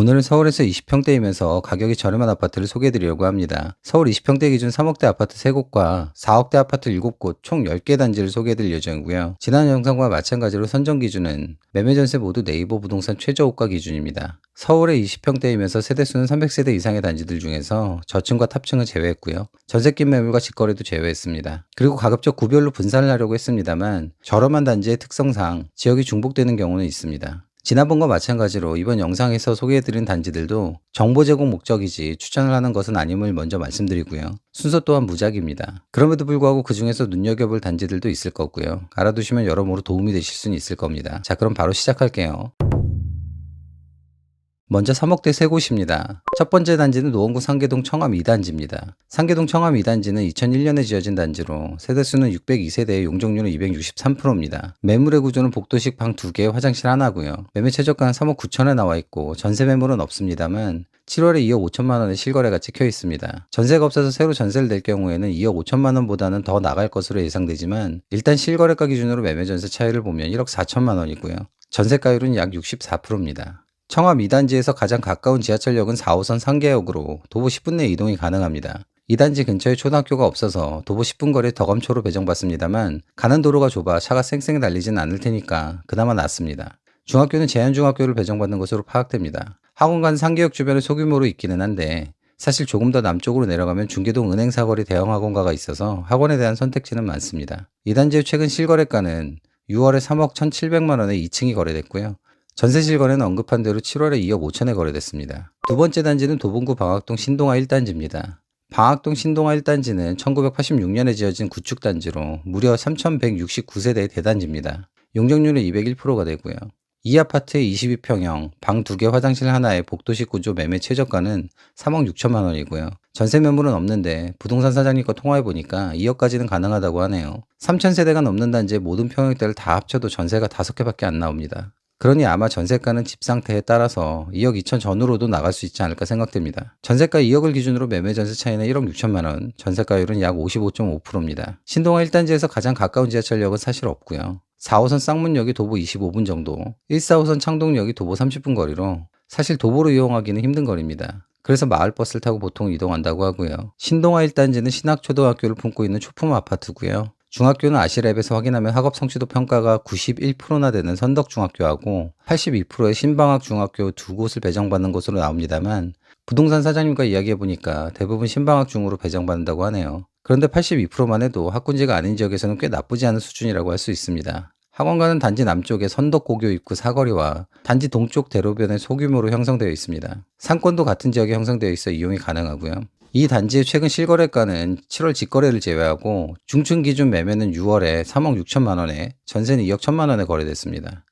오늘은 서울에서 20평대이면서 가격이 저렴한 아파트를 소개해드리려고 합니다. 서울 20평대 기준 3억대 아파트 3곳과 4억대 아파트 7곳 총 10개 단지를 소개해드릴 예정이고요. 지난 영상과 마찬가지로 선정 기준은 매매 전세 모두 네이버 부동산 최저호가 기준입니다. 서울의 20평대이면서 세대수는 300세대 이상의 단지들 중에서 저층과 탑층은 제외했고요. 전세낀 매물과 직거래도 제외했습니다. 그리고 가급적 구별로 분산을 하려고 했습니다만 저렴한 단지의 특성상 지역이 중복되는 경우는 있습니다. 지난번과 마찬가지로 이번 영상에서 소개해드린 단지들도 정보 제공 목적이지 추천을 하는 것은 아님을 먼저 말씀드리고요. 순서 또한 무작입니다. 그럼에도 불구하고 그 중에서 눈여겨볼 단지들도 있을 거고요. 알아두시면 여러모로 도움이 되실 수는 있을 겁니다. 자, 그럼 바로 시작할게요. 먼저 3억대 세 곳입니다. 첫 번째 단지는 노원구 상계동 청암 2단지입니다. 상계동 청암 2단지는 2001년에 지어진 단지로 세대수는 602세대에 용적률은 263%입니다. 매물의 구조는 복도식 방 2개, 화장실 하나고요. 매매 최저가는 3억 9천에 나와 있고 전세 매물은 없습니다만 7월에 2억 5천만 원의 실거래가 찍혀 있습니다. 전세가 없어서 새로 전세를 낼 경우에는 2억 5천만 원보다는 더 나갈 것으로 예상되지만 일단 실거래가 기준으로 매매 전세 차이를 보면 1억 4천만 원이고요. 전세가율은 약 64%입니다. 청암 2단지에서 가장 가까운 지하철역은 4호선 상계역으로 도보 10분 내 이동이 가능합니다. 이 단지 근처에 초등학교가 없어서 도보 10분 거리에 덕암초로 배정받습니다만 가는 도로가 좁아 차가 쌩쌩 달리진 않을 테니까 그나마 낫습니다. 중학교는 제한중학교를 배정받는 것으로 파악됩니다. 학원가는 상계역 주변에 소규모로 있기는 한데 사실 조금 더 남쪽으로 내려가면 중계동 은행사거리 대형 학원가가 있어서 학원에 대한 선택지는 많습니다. 이 단지의 최근 실거래가는 6월에 3억 1,700만 원에 2층이 거래됐고요. 전세 실거래는 언급한 대로 7월에 2억 5천에 거래됐습니다. 두 번째 단지는 도봉구 방학동 신동아 1단지입니다. 방학동 신동아 1단지는 1986년에 지어진 구축단지로 무려 3,169세대의 대단지입니다. 용적률은 201%가 되고요. 이 아파트의 22평형, 방 2개 화장실 하나의 복도식 구조 매매 최저가는 3억 6천만 원이고요. 전세 매물은 없는데 부동산 사장님과 통화해보니까 2억까지는 가능하다고 하네요. 3,000세대가 넘는 단지의 모든 평형대를 다 합쳐도 전세가 5개밖에 안 나옵니다. 그러니 아마 전세가는 집 상태에 따라서 2억 2천 전후로도 나갈 수 있지 않을까 생각됩니다. 전세가 2억을 기준으로 매매 전세 차이는 1억 6천만 원, 전세가율은 약 55.5%입니다. 신동아 1단지에서 가장 가까운 지하철역은 사실 없고요. 4호선 쌍문역이 도보 25분 정도, 1, 4호선 창동역이 도보 30분 거리로 사실 도보로 이용하기는 힘든 거리입니다. 그래서 마을버스를 타고 보통 이동한다고 하고요. 신동아 1단지는 신학초등학교를 품고 있는 초품 아파트고요. 중학교는 아시랩에서 확인하면 학업 성취도 평가가 91%나 되는 선덕중학교하고 82%의 신방학 중학교 두 곳을 배정받는 것으로 나옵니다만 부동산 사장님과 이야기해보니까 대부분 신방학 중으로 배정받는다고 하네요. 그런데 82%만 해도 학군지가 아닌 지역에서는 꽤 나쁘지 않은 수준이라고 할 수 있습니다. 학원가는 단지 남쪽의 선덕고교 입구 사거리와 단지 동쪽 대로변에 소규모로 형성되어 있습니다. 상권도 같은 지역에 형성되어 있어 이용이 가능하고요. 이 단지의 최근 실거래가는 7월 직거래를 제외하고 중층 기준 매매는 6월에 3억 6천만 원에 전세는 2억 1천만 원에 거래됐습니다.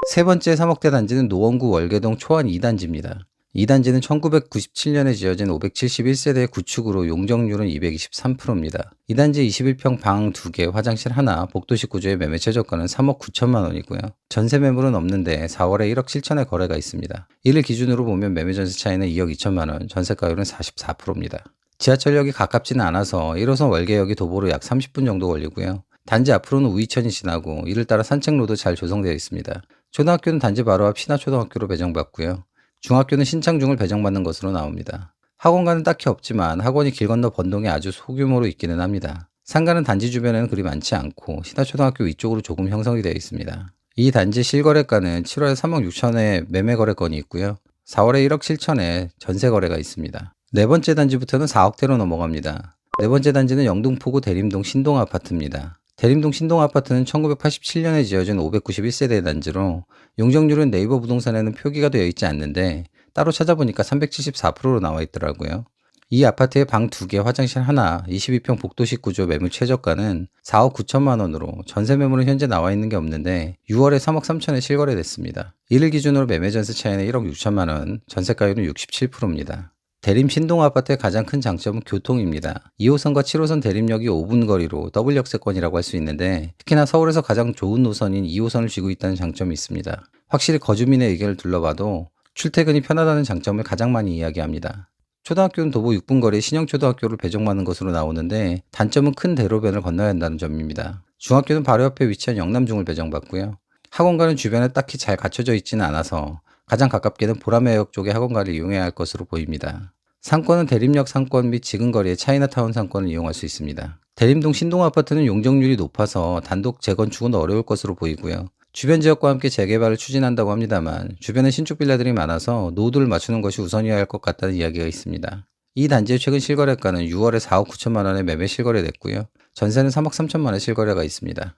세 번째 3억대 단지는 노원구 월계동 초안 2단지입니다. 이 단지는 1997년에 지어진 571세대의 구축으로 용적률은 223%입니다. 이 단지 21평 방 2개, 화장실 하나, 복도식 구조의 매매 최저가는 3억 9천만 원이고요. 전세 매물은 없는데 4월에 1억 7천의 거래가 있습니다. 이를 기준으로 보면 매매 전세 차이는 2억 2천만 원, 전세가율은 44%입니다. 지하철역이 가깝지는 않아서 1호선 월계역이 도보로 약 30분 정도 걸리고요. 단지 앞으로는 우이천이 지나고 이를 따라 산책로도 잘 조성되어 있습니다. 초등학교는 단지 바로 앞 신화초등학교로 배정받고요. 중학교는 신창중을 배정받는 것으로 나옵니다. 학원가는 딱히 없지만 학원이 길 건너 번동에 아주 소규모로 있기는 합니다. 상가는 단지 주변에는 그리 많지 않고 신화초등학교 위쪽으로 조금 형성이 되어 있습니다. 이 단지 실거래가는 7월에 3억 6천에 매매 거래건이 있고요. 4월에 1억 7천에 전세 거래가 있습니다. 네 번째 단지부터는 4억대로 넘어갑니다. 네 번째 단지는 영등포구 대림동 신동 아파트입니다. 대림동 신동 아파트는 1987년에 지어진 591세대 단지로 용적률은 네이버 부동산에는 표기가 되어 있지 않는데 따로 찾아보니까 374%로 나와 있더라고요. 이 아파트의 방 2개, 화장실 하나, 22평 복도식 구조 매물 최저가는 4억 9천만 원으로 전세 매물은 현재 나와 있는 게 없는데 6월에 3억 3천에 실거래됐습니다. 이를 기준으로 매매 전세 차이는 1억 6천만 원, 전세가율은 67%입니다. 대림 신동 아파트의 가장 큰 장점은 교통입니다. 2호선과 7호선 대림역이 5분 거리로 더블 역세권이라고 할 수 있는데 특히나 서울에서 가장 좋은 노선인 2호선을 쥐고 있다는 장점이 있습니다. 확실히 거주민의 의견을 둘러봐도 출퇴근이 편하다는 장점을 가장 많이 이야기합니다. 초등학교는 도보 6분 거리의 신영초등학교를 배정받는 것으로 나오는데 단점은 큰 대로변을 건너야 한다는 점입니다. 중학교는 바로 옆에 위치한 영남중을 배정받고요. 학원가는 주변에 딱히 잘 갖춰져 있지는 않아서 가장 가깝게는 보라매역 쪽의 학원가를 이용해야 할 것으로 보입니다. 상권은 대림역 상권 및 지근거리의 차이나타운 상권을 이용할 수 있습니다. 대림동 신동 아파트는 용적률이 높아서 단독 재건축은 어려울 것으로 보이고요. 주변 지역과 함께 재개발을 추진한다고 합니다만 주변에 신축 빌라들이 많아서 노후도를 맞추는 것이 우선이어야 할 것 같다는 이야기가 있습니다. 이 단지의 최근 실거래가는 6월에 4억 9천만 원에 매매 실거래됐고요. 전세는 3억 3천만 원의 실거래가 있습니다.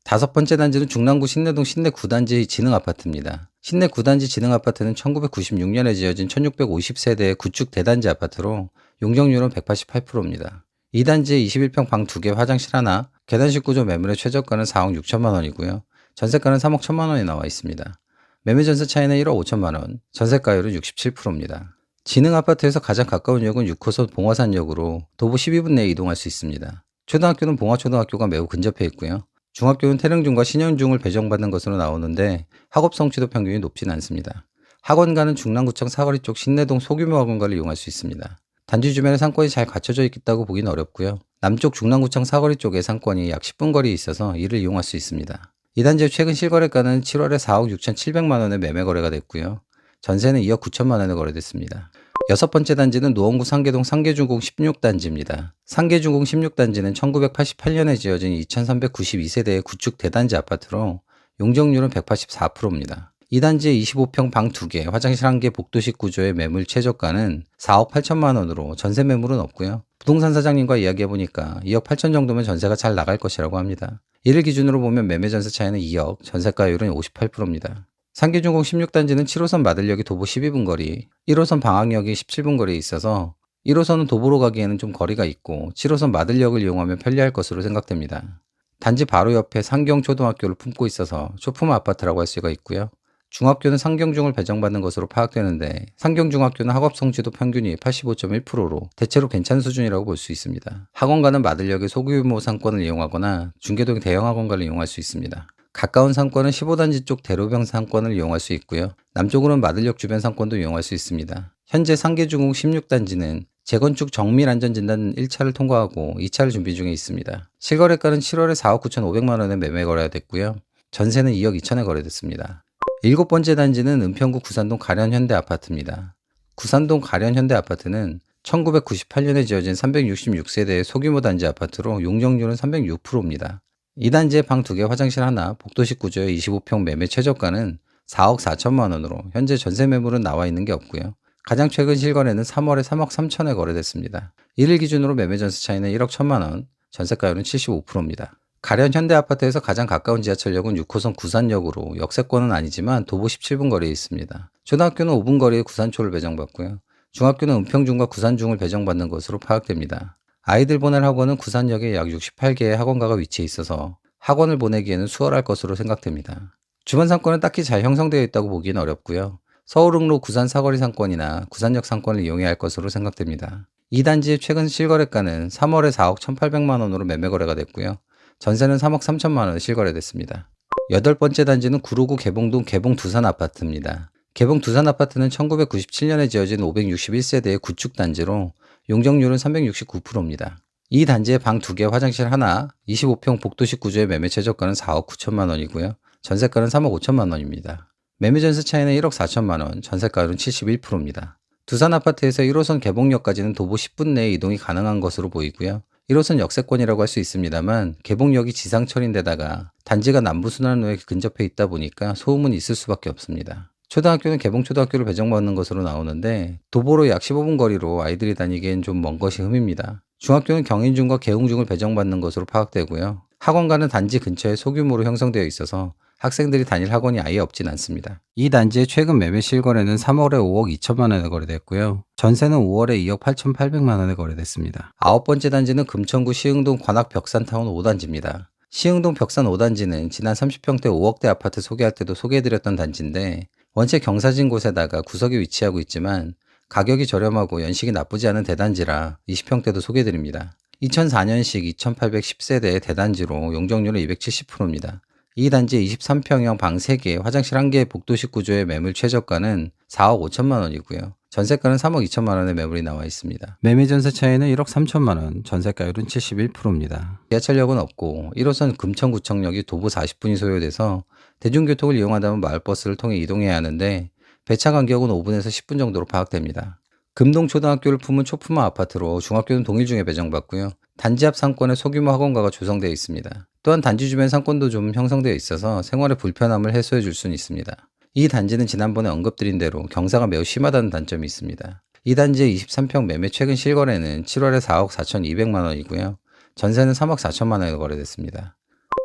다섯 번째 단지는 중랑구 신내동 신내 9단지 진흥아파트입니다. 신내 9단지 진흥아파트는 1996년에 지어진 1650세대의 구축 대단지 아파트로 용적률은 188%입니다. 이 단지에 21평 방 2개 화장실 하나, 계단식 구조 매물의 최저가는 4억 6천만 원이고요. 전세가는 3억 1천만 원이 나와 있습니다. 매매 전세 차이는 1억 5천만 원, 전세가율은 67%입니다. 진흥아파트에서 가장 가까운 역은 6호선 봉화산역으로 도보 12분 내에 이동할 수 있습니다. 초등학교는 봉화초등학교가 매우 근접해 있고요. 중학교는 태릉중과 신현중을 배정받는 것으로 나오는데 학업 성취도 평균이 높진 않습니다. 학원가는 중랑구청 사거리 쪽 신내동 소규모 학원가를 이용할 수 있습니다. 단지 주변에 상권이 잘 갖춰져 있다고 보기는 어렵고요. 남쪽 중랑구청 사거리 쪽에 상권이 약 10분 거리에 있어서 이를 이용할 수 있습니다. 이 단지의 최근 실거래가는 7월에 4억 6,700만 원에 매매 거래가 됐고요. 전세는 2억 9천만 원에 거래됐습니다. 여섯 번째 단지는 노원구 상계동 상계중공 16단지입니다. 상계중공 16단지는 1988년에 지어진 2392세대의 구축 대단지 아파트로 용적률은 184%입니다. 이 단지의 25평 방 2개, 화장실 1개 복도식 구조의 매물 최저가는 4억 8천만 원으로 전세 매물은 없고요. 부동산 사장님과 이야기해보니까 2억 8천 정도면 전세가 잘 나갈 것이라고 합니다. 이를 기준으로 보면 매매 전세 차이는 2억, 전세가율은 58%입니다. 상계중공 16단지는 7호선 마들역이 도보 12분 거리, 1호선 방학역이 17분 거리에 있어서 1호선은 도보로 가기에는 좀 거리가 있고 7호선 마들역을 이용하면 편리할 것으로 생각됩니다. 단지 바로 옆에 상경초등학교를 품고 있어서 쇼품 아파트라고 할 수가 있고요. 중학교는 상경중을 배정받는 것으로 파악되는데 상경중학교는 학업 성취도 평균이 85.1%로 대체로 괜찮은 수준이라고 볼 수 있습니다. 학원가는 마들역의 소규모 상권을 이용하거나 중계동 대형 학원가를 이용할 수 있습니다. 가까운 상권은 15단지 쪽 대로변 상권을 이용할 수 있고요. 남쪽으로는 마들역 주변 상권도 이용할 수 있습니다. 현재 상계중공 16단지는 재건축 정밀안전진단 1차를 통과하고 2차를 준비 중에 있습니다. 실거래가는 7월에 4억 9,500만 원에 매매 거래가 됐고요. 전세는 2억 2천에 거래됐습니다. 일곱 번째 단지는 은평구 구산동 가련현대아파트입니다. 구산동 가련현대아파트는 1998년에 지어진 366세대의 소규모 단지 아파트로 용적률은 306%입니다. 이 단지의 방 2개 화장실 하나, 복도식 구조의 25평 매매 최저가는 4억 4천만 원으로 현재 전세 매물은 나와 있는 게 없고요. 가장 최근 실거래는 3월에 3억 3천에 거래됐습니다. 이를 기준으로 매매 전세 차이는 1억 1천만 원, 전세가율은 75%입니다. 가련 현대아파트에서 가장 가까운 지하철역은 6호선 구산역으로 역세권은 아니지만 도보 17분 거리에 있습니다. 초등학교는 5분 거리에 구산초를 배정받고요. 중학교는 은평중과 구산중을 배정받는 것으로 파악됩니다. 아이들 보낼 학원은 구산역에 약 68개의 학원가가 위치해 있어서 학원을 보내기에는 수월할 것으로 생각됩니다. 주변 상권은 딱히 잘 형성되어 있다고 보기는 어렵고요. 서울흥로 구산 사거리 상권이나 구산역 상권을 이용해야 할 것으로 생각됩니다. 이 단지의 최근 실거래가는 3월에 4억 1,800만 원으로 매매 거래가 됐고요. 전세는 3억 3천만 원 실거래됐습니다. 여덟 번째 단지는 구로구 개봉동 개봉두산 아파트입니다. 개봉두산 아파트는 1997년에 지어진 561세대의 구축 단지로 용적률은 369%입니다. 이 단지의 방 2개 화장실 하나, 25평 복도식 구조의 매매 최저가는 4억 9천만 원이고요. 전세가는 3억 5천만 원입니다. 매매 전세 차이는 1억 4천만 원, 전세가율은 71%입니다. 두산 아파트에서 1호선 개봉역까지는 도보 10분 내에 이동이 가능한 것으로 보이고요. 1호선 역세권이라고 할 수 있습니다만 개봉역이 지상철인데다가 단지가 남부순환로에 근접해 있다 보니까 소음은 있을 수밖에 없습니다. 초등학교는 개봉초등학교를 배정받는 것으로 나오는데 도보로 약 15분 거리로 아이들이 다니기엔 좀 먼 것이 흠입니다. 중학교는 경인중과 계웅중을 배정받는 것으로 파악되고요. 학원가는 단지 근처에 소규모로 형성되어 있어서 학생들이 다닐 학원이 아예 없진 않습니다. 이 단지의 최근 매매 실거래는 3월에 5억 2천만 원에 거래됐고요. 전세는 5월에 2억 8,800만 원에 거래됐습니다. 아홉 번째 단지는 금천구 시흥동 관악벽산타운 5단지입니다. 시흥동 벽산 5단지는 지난 30평대 5억대 아파트 소개할 때도 소개해드렸던 단지인데 원체 경사진 곳에다가 구석이 위치하고 있지만 가격이 저렴하고 연식이 나쁘지 않은 대단지라 20평대도 소개해드립니다. 2004년식 2810세대의 대단지로 용적률은 270%입니다. 이 단지의 23평형 방 3개, 화장실 1개의 복도식 구조의 매물 최저가는 4억 5천만 원이고요. 전세가는 3억 2천만 원의 매물이 나와 있습니다. 매매 전세 차이는 1억 3천만 원, 전세가율은 71%입니다. 지하철역은 없고 1호선 금천구청역이 도보 40분이 소요돼서 대중교통을 이용한다면 마을버스를 통해 이동해야 하는데 배차 간격은 5분에서 10분 정도로 파악됩니다. 금동초등학교를 품은 초품화 아파트로 중학교는 동일중에 배정받고요. 단지 앞 상권에 소규모 학원가가 조성되어 있습니다. 또한 단지 주변 상권도 좀 형성되어 있어서 생활의 불편함을 해소해 줄 수는 있습니다. 이 단지는 지난번에 언급드린 대로 경사가 매우 심하다는 단점이 있습니다. 이 단지의 23평 매매 최근 실거래는 7월에 4억 4,200만 원이고요. 전세는 3억 4천만 원에 거래됐습니다.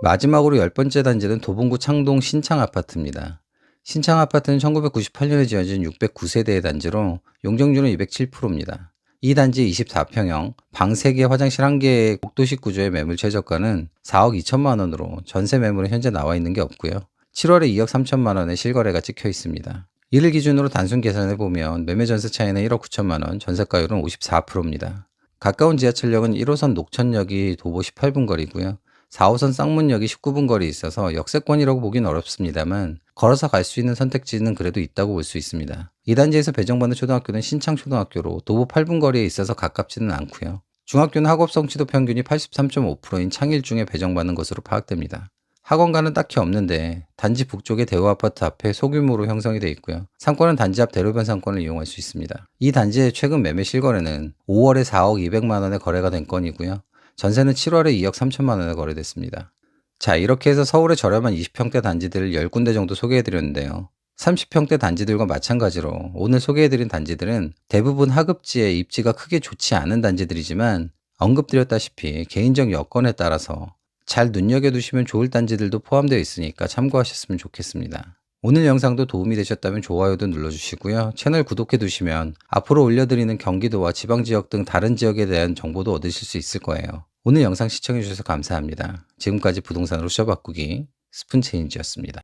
마지막으로 10번째 단지는 도봉구 창동 신창 아파트입니다. 신창 아파트는 1998년에 지어진 609세대의 단지로 용적률은 207%입니다. 이 단지 24평형, 방 3개, 화장실 1개의 복도식 구조의 매물 최저가는 4억 2천만 원으로 전세 매물은 현재 나와 있는 게 없고요. 7월에 2억 3천만 원의 실거래가 찍혀 있습니다. 이를 기준으로 단순 계산해보면 매매 전세 차이는 1억 9천만 원, 전세가율은 54%입니다. 가까운 지하철역은 1호선 녹천역이 도보 18분 거리고요. 4호선 쌍문역이 19분 거리에 있어서 역세권이라고 보긴 어렵습니다만 걸어서 갈 수 있는 선택지는 그래도 있다고 볼 수 있습니다. 이 단지에서 배정받는 초등학교는 신창초등학교로 도보 8분 거리에 있어서 가깝지는 않고요. 중학교는 학업 성취도 평균이 83.5%인 창일중에 배정받는 것으로 파악됩니다. 학원가는 딱히 없는데 단지 북쪽의 대우아파트 앞에 소규모로 형성이 되어 있고요. 상권은 단지 앞 대로변 상권을 이용할 수 있습니다. 이 단지의 최근 매매 실거래는 5월에 4억 200만 원에 거래가 된 건이고요. 전세는 7월에 2억 3천만 원에 거래됐습니다. 자, 이렇게 해서 서울의 저렴한 20평대 단지들을 10군데 정도 소개해드렸는데요. 30평대 단지들과 마찬가지로 오늘 소개해드린 단지들은 대부분 하급지에 입지가 크게 좋지 않은 단지들이지만 언급드렸다시피 개인적 여건에 따라서 잘 눈여겨두시면 좋을 단지들도 포함되어 있으니까 참고하셨으면 좋겠습니다. 오늘 영상도 도움이 되셨다면 좋아요도 눌러주시고요. 채널 구독해두시면 앞으로 올려드리는 경기도와 지방지역 등 다른 지역에 대한 정보도 얻으실 수 있을 거예요. 오늘 영상 시청해주셔서 감사합니다. 지금까지 부동산으로 쇼 바꾸기 스푼체인지였습니다.